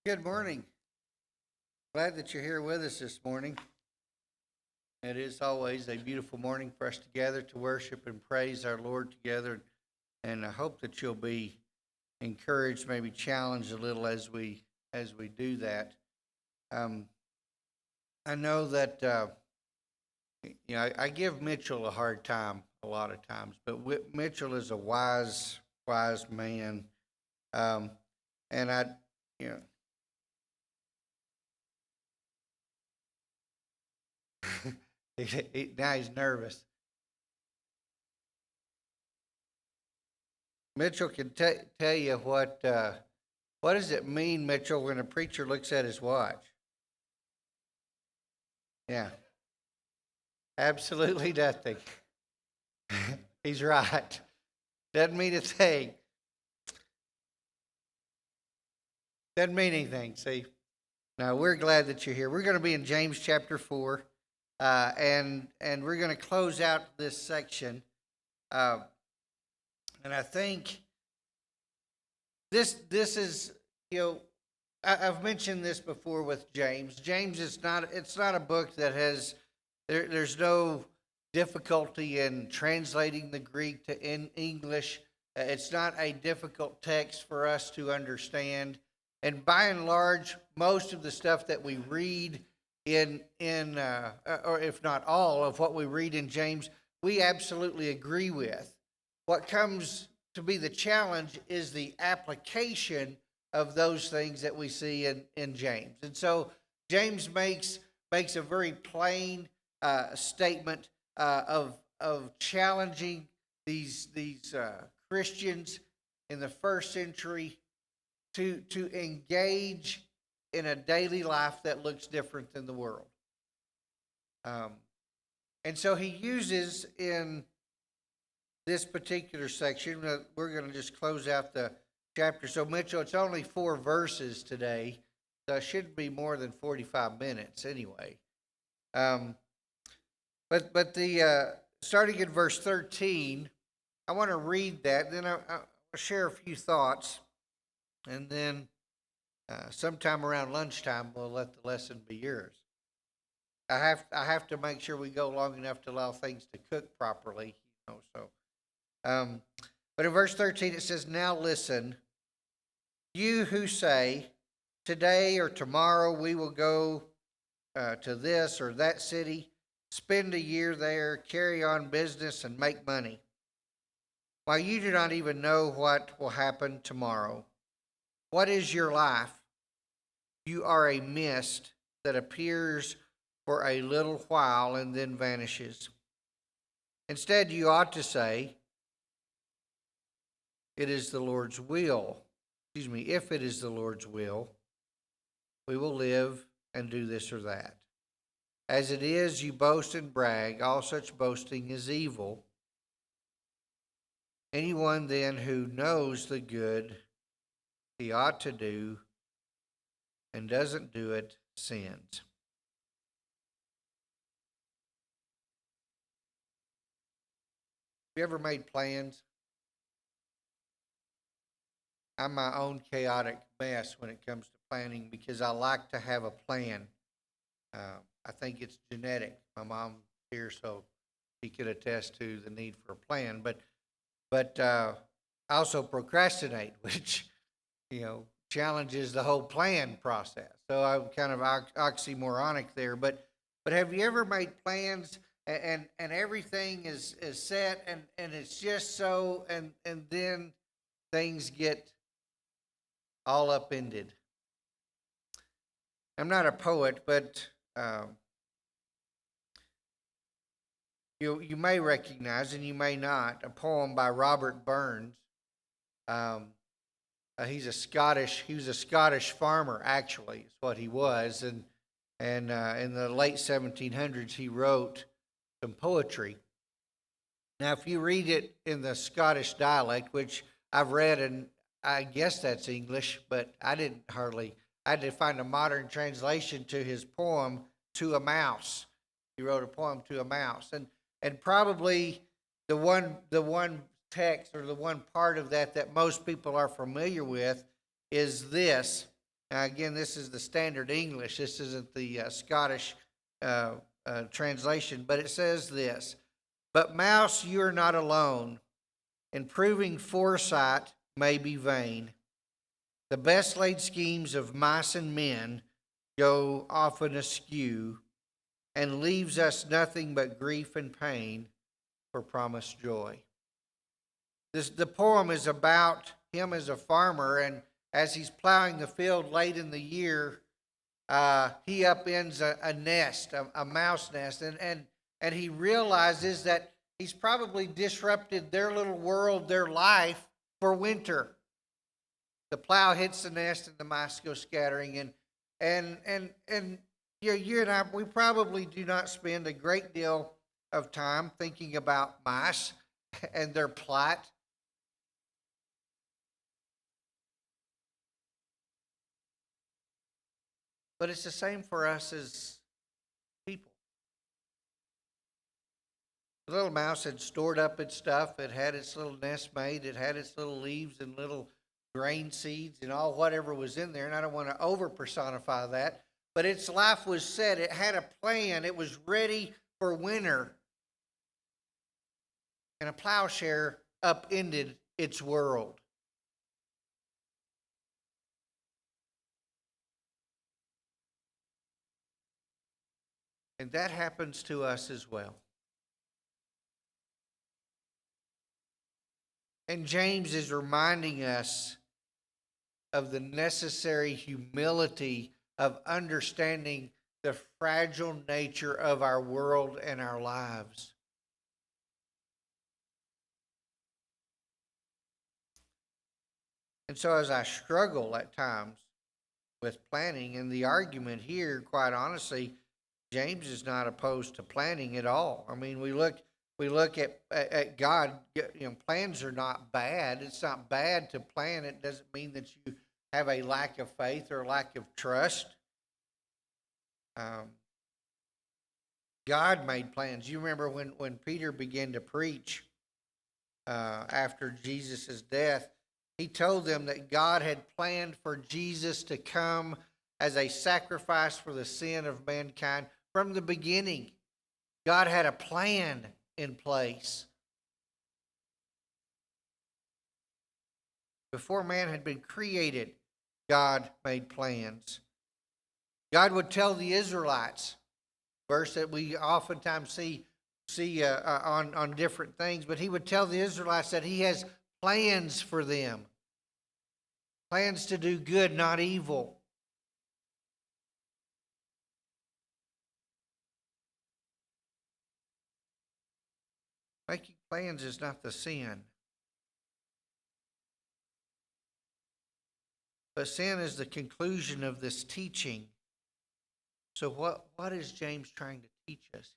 Good morning. Glad that you're here with us this morning. It is always a beautiful morning for us to gather to worship and praise our Lord together. And I hope that you'll be encouraged, maybe challenged a little as we do that. Um, I know that I give Mitchell a hard time a lot of times, but Mitchell is a wise man, um, and you know. Now he's nervous. Mitchell can tell you what does it mean, Mitchell, when a preacher looks at his watch? Yeah, absolutely nothing. He's right. Doesn't mean a thing. Doesn't mean anything. See, now we're glad that you're here. We're going to be in James chapter 4, and we're going to close out this section. Uh, and I think this is I've mentioned this before with James. James is not. It's not a book that has. There's no difficulty in translating the Greek to in English. It's not a difficult text for us to understand. And by and large, most of the stuff that we read or if not all of what we read in James, we absolutely agree with. What comes to be the challenge is the application of those things that we see in James. And so James makes a very plain statement of challenging these Christians in the first century to engage in a daily life that looks different than the world. And so he uses in this particular section, we're going to just close out the chapter. So, Mitchell, it's only 4 verses today, so it shouldn't be more than 45 minutes anyway. But the starting at verse 13, I want to read that, then I'll share a few thoughts, and then sometime around lunchtime, we'll let the lesson be yours. I have to make sure we go long enough to allow things to cook properly, so. But in verse 13 it says, "Now listen, you who say, today or tomorrow we will go to this or that city, spend a year there, carry on business, and make money, while you do not even know what will happen tomorrow. What is your life? You are a mist that appears for a little while and then vanishes. Instead, you ought to say, it is the Lord's will. If it is the Lord's will, we will live and do this or that. As it is, you boast and brag. All such boasting is evil. Anyone then who knows the good he ought to do and doesn't do it sins." Have you ever made plans? I'm my own chaotic mess when it comes to planning because I like to have a plan. I think it's genetic. My mom's here, so she could attest to the need for a plan. But I also procrastinate, which challenges the whole plan process. So I'm kind of oxymoronic there. But have you ever made plans and everything is set and it's just so and then things get all upended? I'm not a poet, but you may recognize, and you may not, a poem by Robert Burns. He was a Scottish farmer, actually, is what he was, and in the late 1700s he wrote some poetry. Now, if you read it in the Scottish dialect, which I've read, and I guess that's English, but I had to find a modern translation to his poem, "To a Mouse." He wrote a poem to a mouse, and probably the one text or the one part of that most people are familiar with is this. Now, again, this is the standard English. This isn't the Scottish uh, translation, but it says this: "But mouse, you are not alone. And proving foresight may be vain. The best laid schemes of mice and men go often askew, and leaves us nothing but grief and pain for promised joy." The poem is about him as a farmer, and as he's plowing the field late in the year, he upends a nest, a mouse nest, and he realizes that he's probably disrupted their little world, their life for winter. The plow hits the nest, and the mice go scattering, and you and I, we probably do not spend a great deal of time thinking about mice and their plight. But it's the same for us as people. The little mouse had stored up its stuff. It had its little nest made. It had its little leaves and little grain seeds and all whatever was in there. And I don't want to over personify that. But its life was set. It had a plan. It was ready for winter. And a plowshare upended its world. And that happens to us as well. And James is reminding us of the necessary humility of understanding the fragile nature of our world and our lives. And so, as I struggle at times with planning, and the argument here, quite honestly, James is not opposed to planning at all. I mean, we look at God. You know, plans are not bad. It's not bad to plan. It doesn't mean that you have a lack of faith or a lack of trust. Um, God made plans. You remember when Peter began to preach after Jesus' death, he told them that God had planned for Jesus to come as a sacrifice for the sin of mankind from the beginning. God had a plan in place. Before man had been created, God made plans. God would tell the Israelites, verse that we oftentimes see on different things, but he would tell the Israelites that he has plans for them, plans to do good, not evil. Making plans is not the sin, but sin is the conclusion of this teaching. So what is James trying to teach us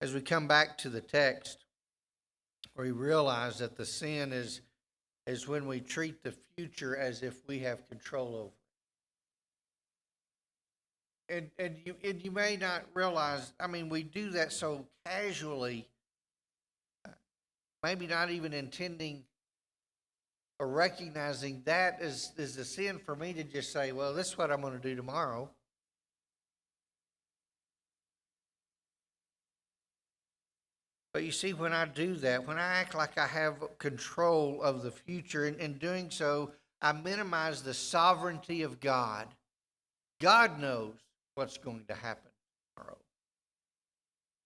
here? As we come back to the text, we realize that the sin is when we treat the future as if we have control over it. And you may not realize, I mean, we do that so casually, maybe not even intending or recognizing that is a sin for me to just say, well, this is what I'm going to do tomorrow. But you see, when I do that, when I act like I have control of the future, in doing so, I minimize the sovereignty of God. God knows what's going to happen tomorrow.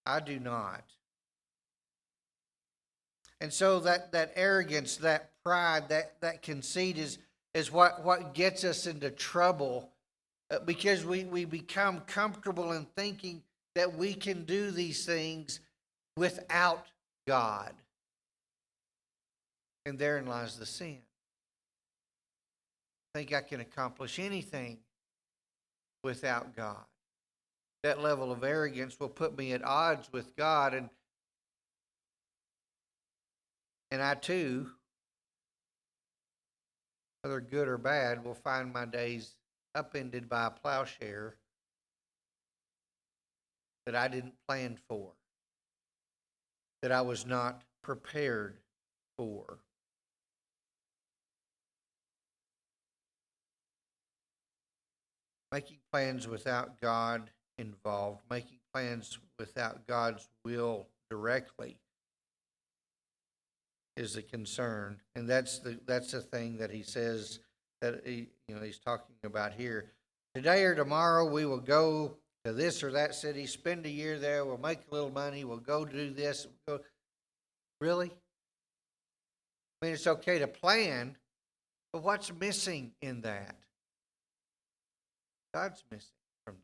I do not. And so that arrogance, that pride, that conceit is what gets us into trouble because we become comfortable in thinking that we can do these things without God. And therein lies the sin. I think I can accomplish anything without God. That level of arrogance will put me at odds with God, and I too, whether good or bad, will find my days upended by a plowshare that I didn't plan for, that I was not prepared for. Making plans without God involved, making plans without God's will directly is a concern, and that's the thing that he says that he's talking about here. Today or tomorrow, we will go to this or that city, spend a year there. We'll make a little money. We'll go do this. We'll go. Really? I mean, it's okay to plan, but what's missing in that? God's missing from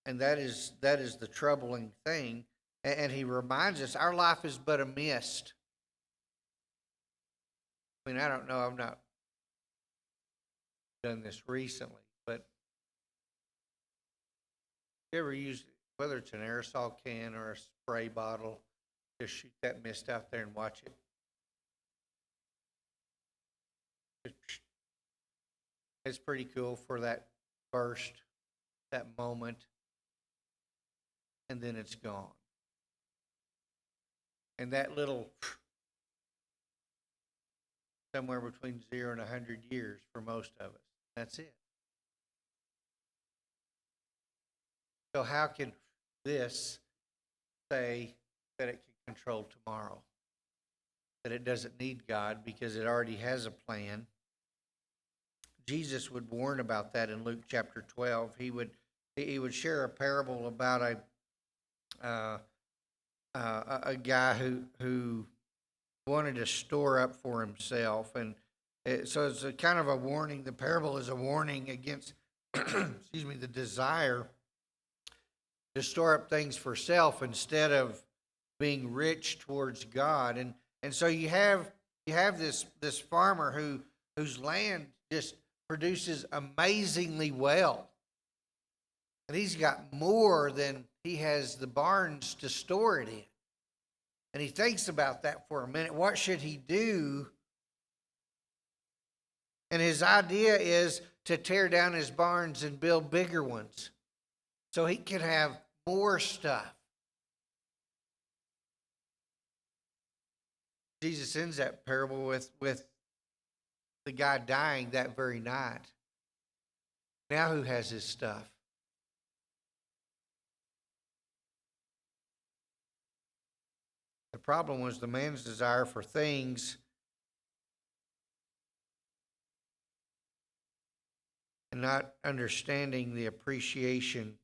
that, and that is the troubling thing. And he reminds us our life is but a mist. I mean, I don't know. I've not done this recently, but you ever used, whether it's an aerosol can or a spray bottle, just shoot that mist out there and watch it. It's pretty cool for that burst, that moment, and then it's gone. And that little somewhere between 0 and 100 years for most of us. That's it. So how can this say that it can control tomorrow? That it doesn't need God because it already has a plan? Jesus would warn about that in Luke chapter 12. He would share a parable about a guy who wanted to store up for himself, and so it's a kind of a warning. The parable is a warning against, excuse me, the desire to store up things for self instead of being rich towards God. And so you have this farmer whose land just produces amazingly well. And he's got more than he has the barns to store it in. And he thinks about that for a minute. What should he do? And his idea is to tear down his barns and build bigger ones so he can have more stuff. Jesus ends that parable with the guy dying that very night. Now who has his stuff? The problem was the man's desire for things and not understanding the appreciation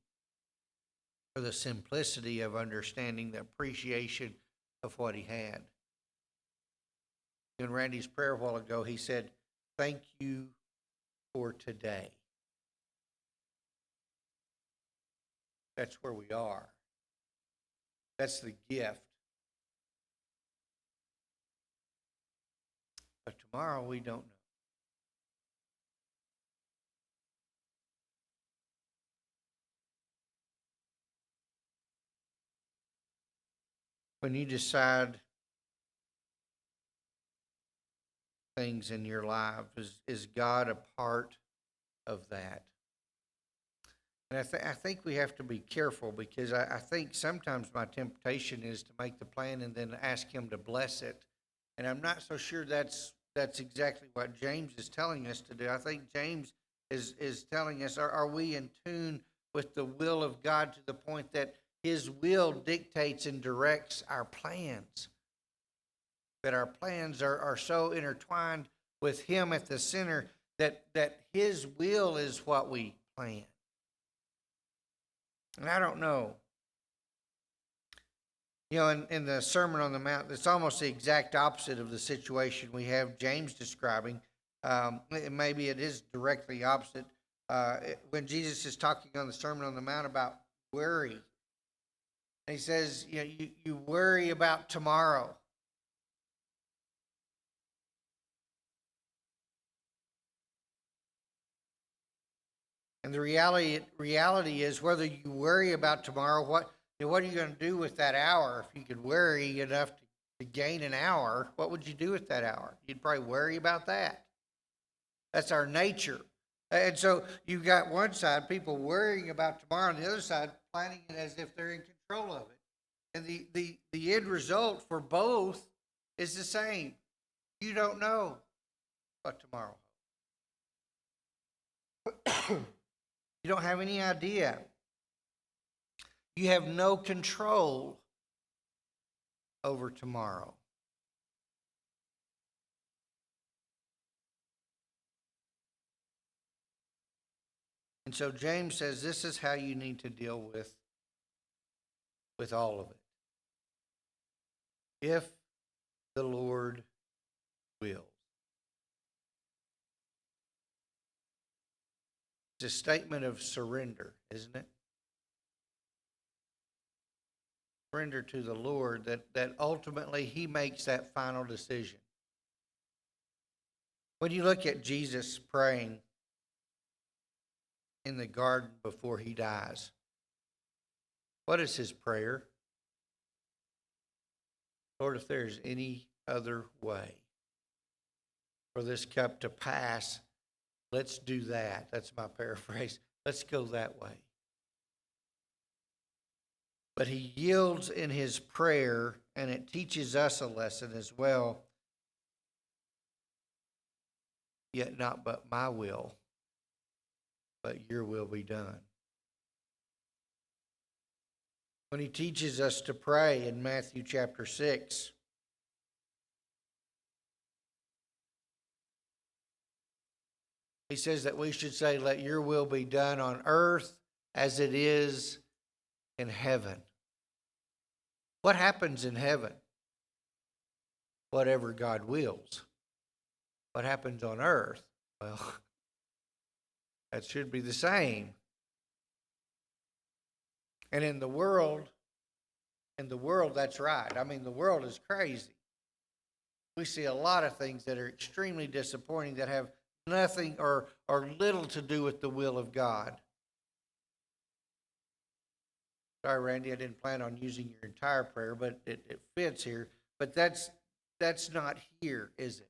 or the simplicity of understanding the appreciation of what he had. In Randy's prayer a while ago, he said, "Thank you for today." That's where we are. That's the gift. But tomorrow we don't know. When you decide things in your life, is God a part of that? And I think we have to be careful because I think sometimes my temptation is to make the plan and then ask him to bless it. And I'm not so sure that's exactly what James is telling us to do. I think James is telling us, are we in tune with the will of God to the point that his will dictates and directs our plans? That our plans are so intertwined with him at the center that his will is what we plan. And I don't know. In the Sermon on the Mount, it's almost the exact opposite of the situation we have James describing. Maybe it is directly opposite. When Jesus is talking on the Sermon on the Mount about worry, he says, you worry about tomorrow. And the reality is, whether you worry about tomorrow, what are you going to do with that hour? If you could worry enough to gain an hour, what would you do with that hour? You'd probably worry about that. That's our nature. And so you've got one side, people worrying about tomorrow, and the other side planning it as if they're in control of it. And the end result for both is the same. You don't know what tomorrow holds. You don't have any idea. You have no control over tomorrow. And so James says this is how you need to deal with all of it. If the Lord wills. It's a statement of surrender, isn't it? Surrender to the Lord, that ultimately He makes that final decision. When you look at Jesus praying in the garden before He dies, what is His prayer? Lord, if there's any other way for this cup to pass, let's do that. That's my paraphrase. Let's go that way. But He yields in His prayer, and it teaches us a lesson as well. Yet not but my will, but your will be done. When He teaches us to pray in Matthew chapter 6, He says that we should say, let your will be done on earth as it is in heaven. What happens in heaven? Whatever God wills. What happens on earth? Well, that should be the same. And in the world, that's right. I mean, the world is crazy. We see a lot of things that are extremely disappointing that have nothing or little to do with the will of God. Sorry, Randy, I didn't plan on using your entire prayer, but it fits here. But that's not here, is it?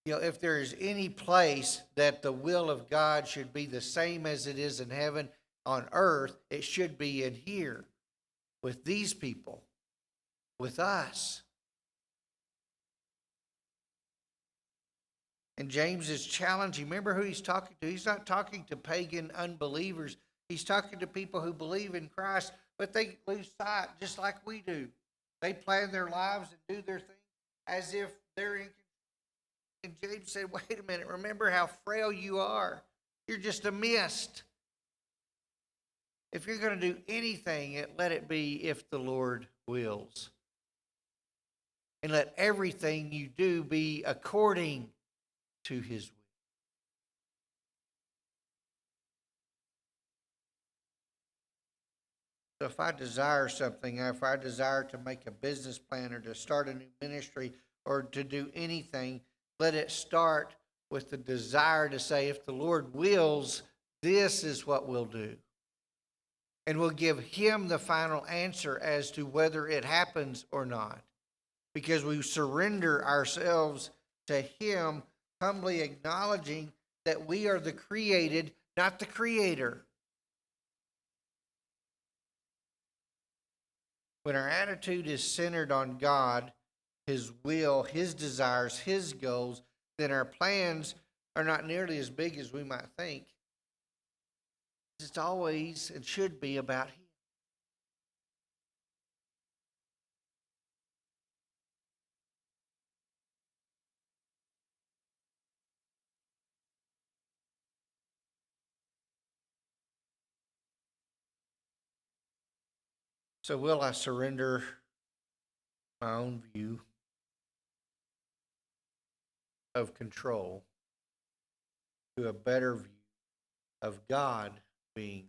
You know, if there is any place that the will of God should be the same as it is in heaven, on earth, it should be in here with these people, with us. And James is challenging. Remember who he's talking to? He's not talking to pagan unbelievers. He's talking to people who believe in Christ, but they lose sight just like we do. They plan their lives and do their thing as if they're in control. And James said, wait a minute, remember how frail you are. You're just a mist. If you're going to do anything, let it be if the Lord wills. And let everything you do be according to His will. So if I desire something, if I desire to make a business plan or to start a new ministry or to do anything, let it start with the desire to say, if the Lord wills, this is what we'll do. And we'll give Him the final answer as to whether it happens or not. Because we surrender ourselves to Him, humbly acknowledging that we are the created, not the creator. When our attitude is centered on God, His will, His desires, His goals, then our plans are not nearly as big as we might think. It's always and should be about Him. So will I surrender my own view of control to a better view of God being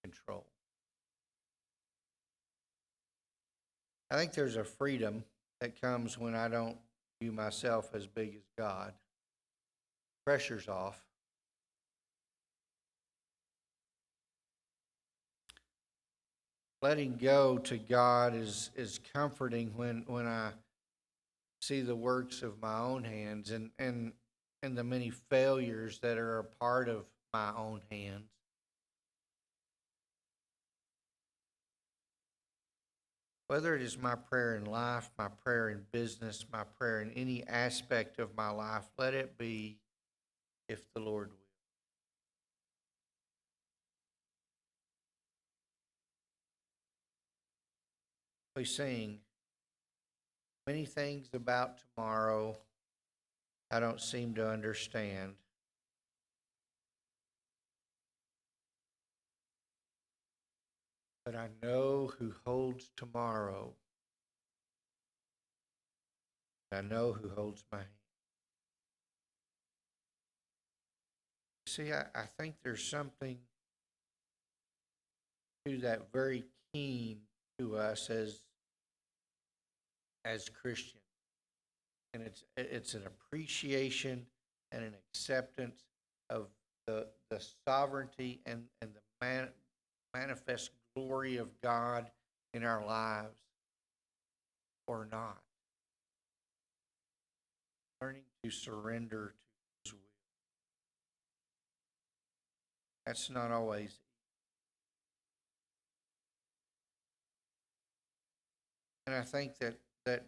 control? I think there's a freedom that comes when I don't view myself as big as God. Pressure's off. Letting go to God is comforting when I see the works of my own hands and the many failures that are a part of my own hands. Whether it is my prayer in life, my prayer in business, my prayer in any aspect of my life, let it be, if the Lord will. We sing many things about tomorrow I don't seem to understand. But I know who holds tomorrow. I know who holds my hand. See, I think there's something to that very keen to us as Christians. And it's an appreciation and an acceptance of the sovereignty and the manifest glory of God in our lives, or not. Learning to surrender to His will. That's not always. And I think that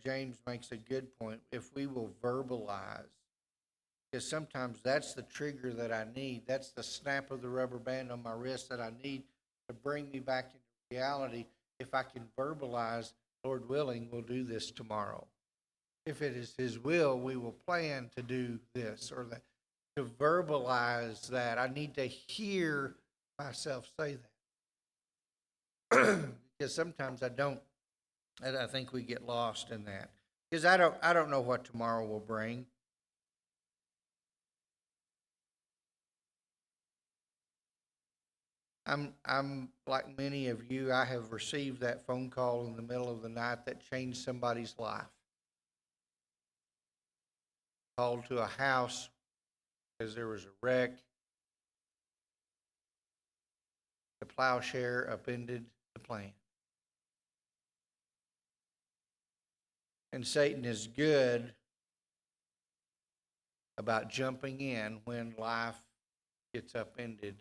James makes a good point. If we will verbalize, because sometimes that's the trigger that I need. That's the snap of the rubber band on my wrist that I need to bring me back into reality. If I can verbalize, Lord willing, we'll do this tomorrow. If it is His will, we will plan to do this or that. To verbalize that, I need to hear myself say that. Because sometimes I don't, and I think we get lost in that. Because I don't know what tomorrow will bring. I'm like many of you, I have received that phone call in the middle of the night that changed somebody's life. Called to a house because there was a wreck. The plowshare upended the plant. And Satan is good about jumping in when life gets upended,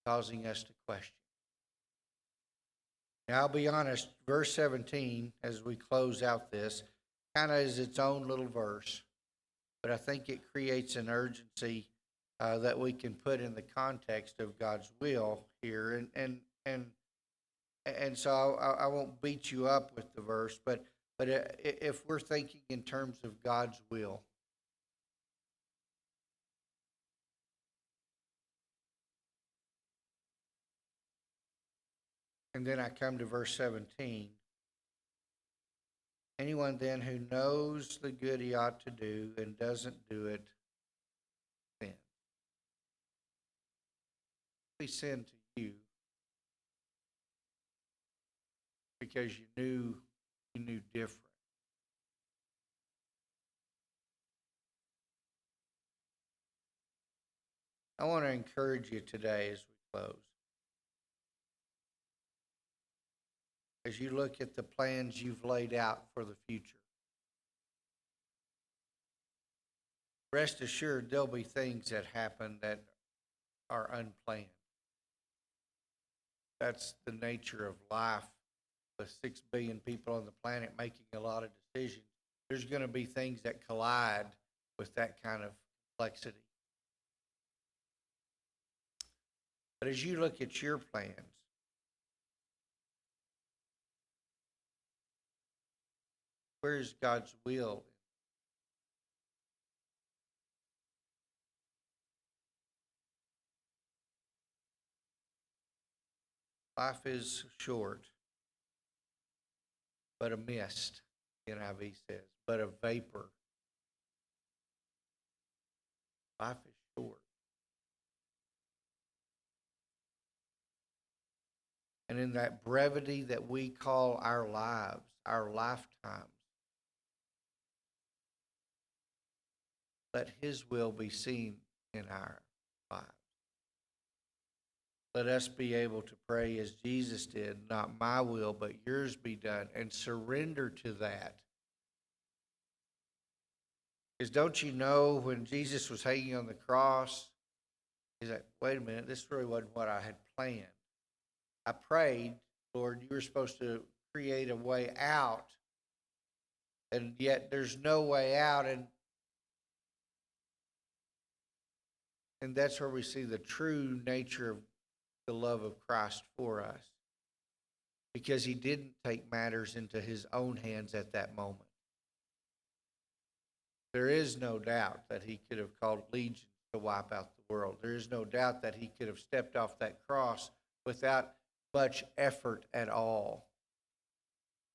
causing us to question. Now, I'll be honest, verse 17, as we close out this, kind of is its own little verse, but I think it creates an urgency that we can put in the context of God's will here. And so I won't beat you up with the verse, but if we're thinking in terms of God's will, and then I come to verse 17. Anyone then who knows the good he ought to do and doesn't do it, sin. We sin to you because you knew different. I want to encourage you today as we close. As you look at the plans you've laid out for the future, rest assured there'll be things that happen that are unplanned. That's the nature of life. With 6 billion people on the planet making a lot of decisions, there's going to be things that collide with that kind of complexity. But as you look at your plans, where is God's will? Life is short, but a mist, NIV says, but a vapor. Life is short. And in that brevity that we call our lives, our lifetimes, let His will be seen in our lives. Let us be able to pray as Jesus did, not my will, but yours be done, and surrender to that. Because don't you know when Jesus was hanging on the cross, he's like, wait a minute, this really wasn't what I had planned. I prayed, Lord, you were supposed to create a way out, and yet there's no way out. And And that's where we see the true nature of the love of Christ for us. Because he didn't take matters into his own hands at that moment. There is no doubt that he could have called legions to wipe out the world. There is no doubt that he could have stepped off that cross without much effort at all.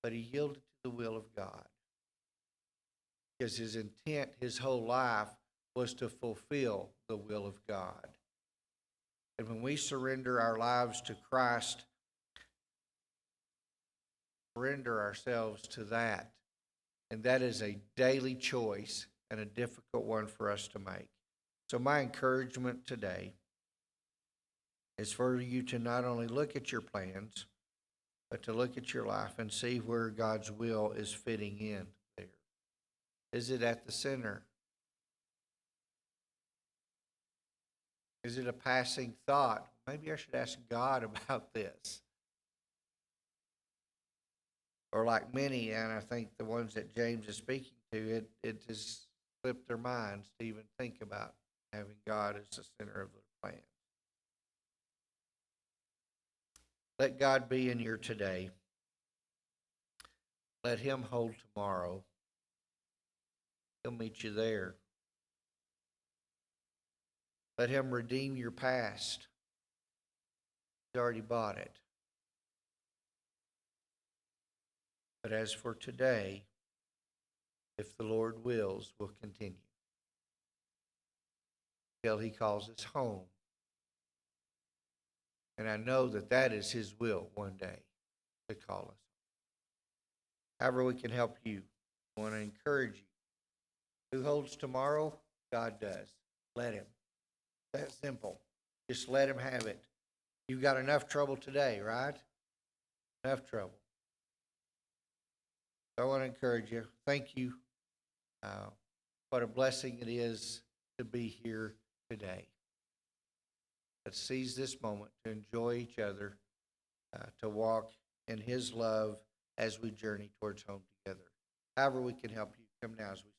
But he yielded to the will of God. Because his intent, his whole life, was to fulfill the will of God. And when we surrender our lives to Christ, surrender ourselves to that. And that is a daily choice and a difficult one for us to make. So my encouragement today is for you to not only look at your plans, but to look at your life and see where God's will is fitting in there. Is it at the center? Is it a passing thought? Maybe I should ask God about this. Or like many, and I think the ones that James is speaking to, it just slipped their minds to even think about having God as the center of their plan. Let God be in your today. Let him hold tomorrow. He'll meet you there. Let him redeem your past. He's already bought it. But as for today, if the Lord wills, we'll continue till he calls us home. And I know that that is his will one day, to call us. However we can help you, I want to encourage you. Who holds tomorrow? God does. Let him. That's simple. Just let him have it. You've got enough trouble today, right? Enough trouble. So I want to encourage you. Thank you. What a blessing it is to be here today. Let's seize this moment to enjoy each other, to walk in his love as we journey towards home together. However we can help you, come now as we